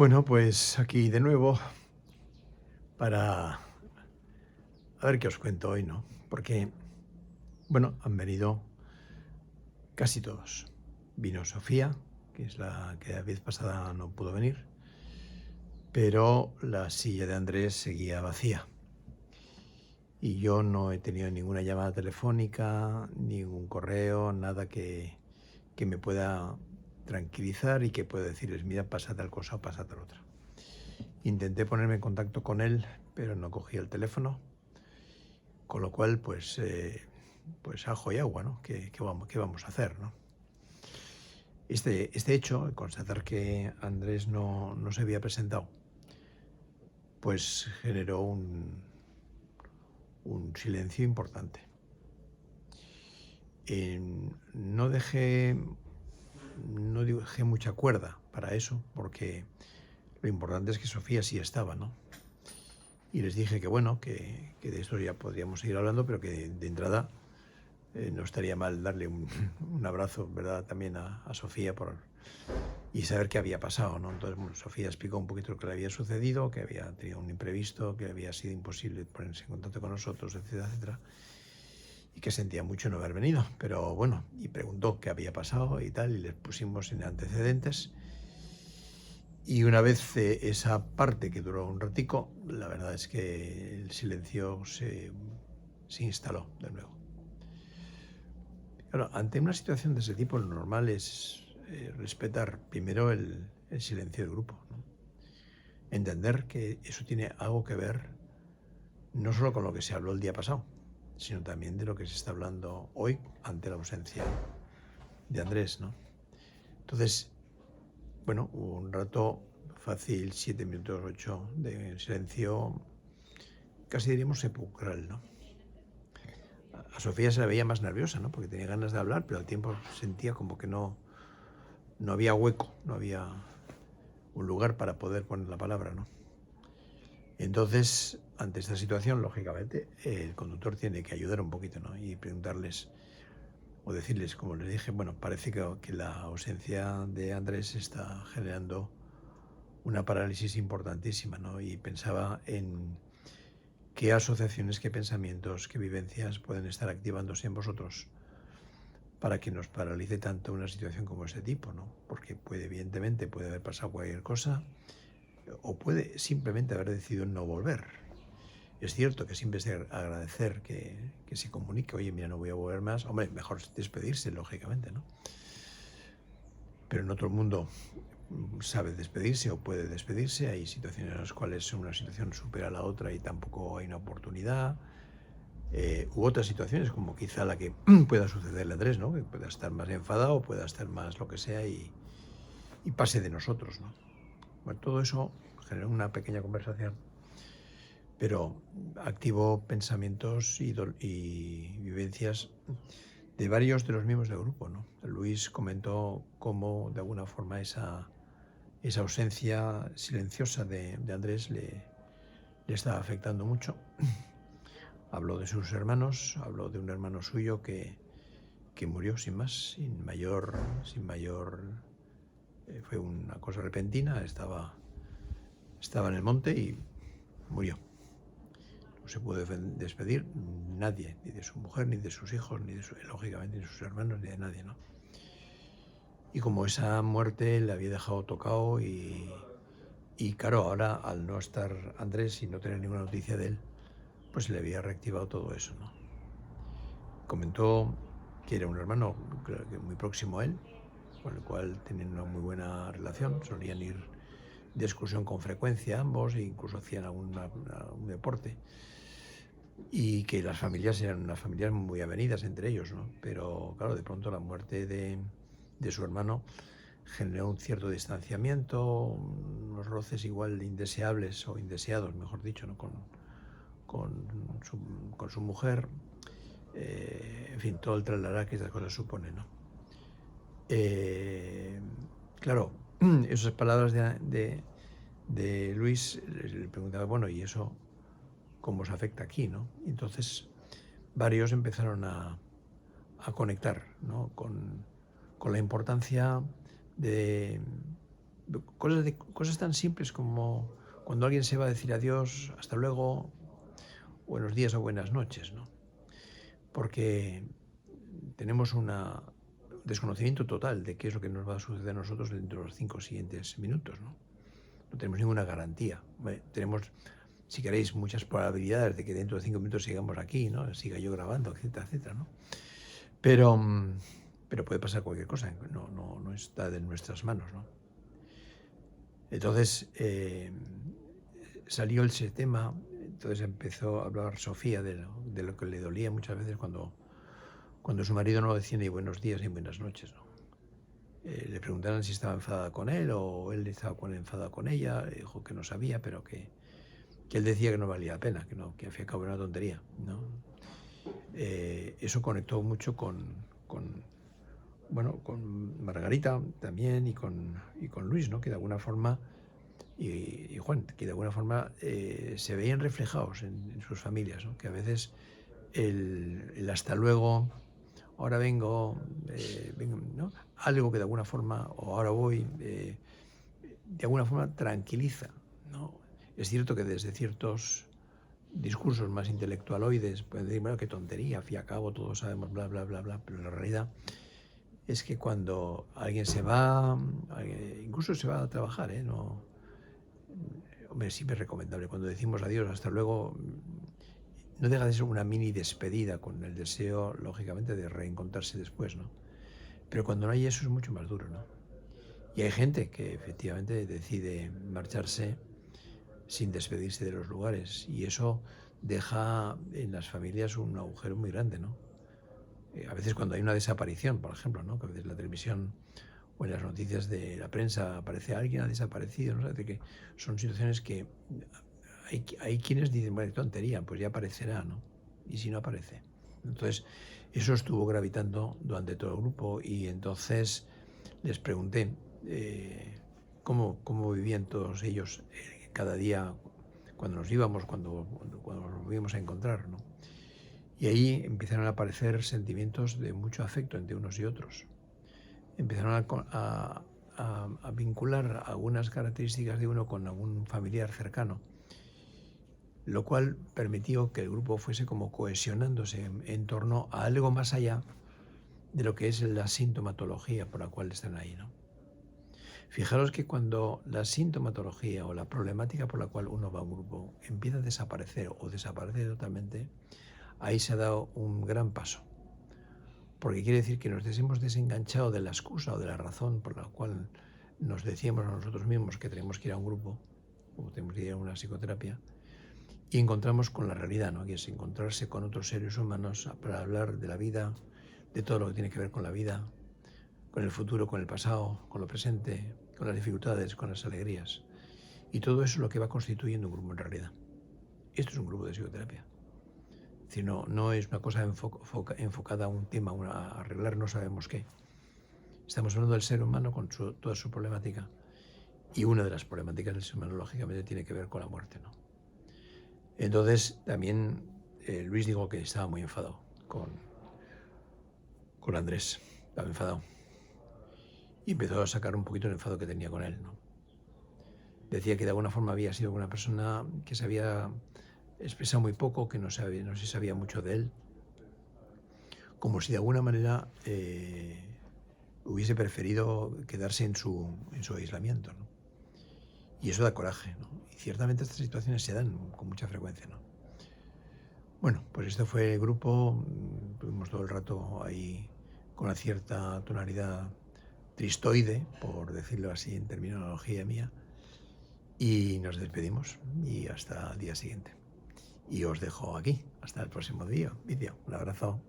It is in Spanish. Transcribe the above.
Bueno, pues aquí de nuevo para a ver qué os cuento hoy, ¿no? Porque, bueno, han venido casi todos. Vino Sofía, que es la que la vez pasada no pudo venir, pero la silla de Andrés seguía vacía. Y yo no he tenido ninguna llamada telefónica, ningún correo, nada que me pueda tranquilizar y que pueda decirles, mira, pasa tal cosa o pasa tal otra. Intenté ponerme en contacto con él, pero no cogía el teléfono. Con lo cual, pues ajo y agua, ¿no? ¿Qué vamos a hacer, no? Este hecho, el constatar que Andrés no se había presentado, pues generó un silencio importante. No dejé mucha cuerda para eso, porque lo importante es que Sofía sí estaba, ¿no? Y les dije que bueno, que de esto ya podríamos seguir hablando, pero que de entrada no estaría mal darle un abrazo, ¿verdad? También a Sofía y saber qué había pasado, ¿no? Entonces, bueno, Sofía explicó un poquito lo que le había sucedido, que había tenido un imprevisto, que había sido imposible ponerse en contacto con nosotros, etcétera, etcétera, y que sentía mucho no haber venido. Pero bueno, y preguntó qué había pasado y tal, y les pusimos en antecedentes. Y una vez esa parte que duró un ratico, la verdad es que el silencio se instaló de nuevo. Claro, ante una situación de ese tipo, lo normal es respetar primero el silencio del grupo, ¿no? Entender que eso tiene algo que ver no solo con lo que se habló el día pasado, sino también de lo que se está hablando hoy ante la ausencia de Andrés, ¿no? Entonces, bueno, hubo un rato fácil, 7 minutos, 8, de silencio, casi diríamos sepulcral, ¿no? A Sofía se la veía más nerviosa, ¿no? Porque tenía ganas de hablar, pero al tiempo sentía como que no había hueco, no había un lugar para poder poner la palabra, ¿no? Entonces, ante esta situación, lógicamente, el conductor tiene que ayudar un poquito, ¿no? Y preguntarles o decirles, como les dije, bueno, parece que la ausencia de Andrés está generando una parálisis importantísima, ¿no? Y pensaba en qué asociaciones, qué pensamientos, qué vivencias pueden estar activándose en vosotros para que nos paralice tanto una situación como ese tipo, ¿no? Porque evidentemente puede haber pasado cualquier cosa o puede simplemente haber decidido no volver. Es cierto que siempre es de agradecer que se comunique, oye, mira, no voy a volver más. Hombre, mejor despedirse, lógicamente, ¿no? Pero no todo el mundo sabe despedirse o puede despedirse. Hay situaciones en las cuales una situación supera a la otra y tampoco hay una oportunidad. U otras situaciones, como quizá la que pueda sucederle a Andrés, ¿no? Que pueda estar más enfadado, pueda estar más lo que sea y pase de nosotros, ¿no? Bueno, todo eso genera una pequeña conversación, pero activo pensamientos y vivencias de varios de los miembros del grupo, ¿no? Luis comentó cómo, de alguna forma, esa ausencia silenciosa de Andrés le estaba afectando mucho. Habló de sus hermanos, habló de un hermano suyo que murió sin más, sin mayor fue una cosa repentina, estaba en el monte y murió. No se pudo despedir nadie, ni de su mujer, ni de sus hijos, lógicamente, ni de sus hermanos, ni de nadie, ¿no? Y como esa muerte le había dejado tocado y claro, ahora al no estar Andrés y no tener ninguna noticia de él, pues le había reactivado todo eso, ¿no? Comentó que era un hermano muy próximo a él, con el cual tenían una muy buena relación, solían ir de excursión con frecuencia ambos e incluso hacían un deporte, y que las familias eran unas familias muy avenidas entre ellos, ¿no? Pero claro, de pronto la muerte de su hermano generó un cierto distanciamiento, unos roces igual indeseables o indeseados, mejor dicho, ¿no? con su mujer, en fin, todo el trasladar que estas cosas suponen, ¿no? Claro, esas palabras de Luis, le preguntaba, bueno, ¿y eso cómo os afecta aquí, no? Y entonces varios empezaron a conectar, ¿no? con la importancia de Cosas tan simples como cuando alguien se va a decir adiós, hasta luego, buenos días o buenas noches, ¿no? Porque tenemos un desconocimiento total de qué es lo que nos va a suceder a nosotros dentro de los 5 siguientes minutos, ¿no? No tenemos ninguna garantía. Tenemos, si queréis, muchas probabilidades de que dentro de 5 minutos sigamos aquí, ¿no? Siga yo grabando, etcétera, etcétera, ¿no? Pero puede pasar cualquier cosa, no está de nuestras manos, ¿no? Entonces salió ese tema, entonces empezó a hablar Sofía de lo que le dolía muchas veces cuando su marido no decía ni buenos días ni buenas noches, ¿no? Le preguntaron si estaba enfadada con él o él estaba enfadado con ella, dijo que no sabía, pero que él decía que no valía la pena, que al fin y al cabo era una tontería, ¿no? Eso conectó mucho con Margarita también y con Luis, ¿no? Que de alguna forma, y Juan, que de alguna forma se veían reflejados en sus familias, ¿no? Que a veces el hasta luego, ahora vengo, ¿no? Algo que de alguna forma, o ahora voy, de alguna forma tranquiliza, ¿no? Es cierto que desde ciertos discursos más intelectualoides pueden decir, bueno, qué tontería, al fin y al cabo todos sabemos bla, bla, bla, bla, pero la realidad es que cuando alguien se va, incluso se va a trabajar, no, hombre, siempre es recomendable, cuando decimos adiós, hasta luego, no deja de ser una mini despedida con el deseo, lógicamente, de reencontrarse después, ¿no? Pero cuando no hay eso es mucho más duro, ¿no? Y hay gente que efectivamente decide marcharse sin despedirse de los lugares y eso deja en las familias un agujero muy grande, ¿no? A veces cuando hay una desaparición, por ejemplo, ¿no? Que a veces la televisión o en las noticias de la prensa aparece alguien ha desaparecido, ¿no? De que son situaciones que hay quienes dicen, bueno, tontería, pues ya aparecerá, ¿no? Y si no aparece. Entonces, eso estuvo gravitando durante todo el grupo y entonces les pregunté cómo vivían todos ellos cada día cuando nos íbamos, cuando nos volvíamos a encontrar, ¿no? Y ahí empezaron a aparecer sentimientos de mucho afecto entre unos y otros. Empezaron a vincular algunas características de uno con algún familiar cercano, lo cual permitió que el grupo fuese como cohesionándose en torno a algo más allá de lo que es la sintomatología por la cual están ahí, ¿no? Fijaros que cuando la sintomatología o la problemática por la cual uno va a un grupo empieza a desaparecer o desaparece totalmente, ahí se ha dado un gran paso. Porque quiere decir que nos hemos desenganchado de la excusa o de la razón por la cual nos decíamos a nosotros mismos que tenemos que ir a un grupo o tenemos que ir a una psicoterapia y encontramos con la realidad, ¿no? Que es encontrarse con otros seres humanos para hablar de la vida, de todo lo que tiene que ver con la vida, con el futuro, con el pasado, con lo presente, con las dificultades, con las alegrías. Y todo eso es lo que va constituyendo un grupo en realidad. Esto es un grupo de psicoterapia. Es decir, no es una cosa enfocada a un tema, a arreglar no sabemos qué. Estamos hablando del ser humano con toda su problemática. Y una de las problemáticas del ser humano, lógicamente, tiene que ver con la muerte, ¿no? Entonces, también Luis dijo que estaba muy enfadado con Andrés. Estaba enfadado. Y empezó a sacar un poquito el enfado que tenía con él, ¿no? Decía que de alguna forma había sido una persona que se había expresado muy poco, que no se sabía mucho de él, como si de alguna manera hubiese preferido quedarse en su aislamiento, ¿no? Y eso da coraje, ¿no? Y ciertamente estas situaciones se dan con mucha frecuencia, ¿no? Bueno, pues esto fue el grupo, tuvimos todo el rato ahí con una cierta tonalidad tristoide, por decirlo así en terminología mía, y nos despedimos y hasta el día siguiente. Y os dejo aquí, hasta el próximo vídeo. Un abrazo.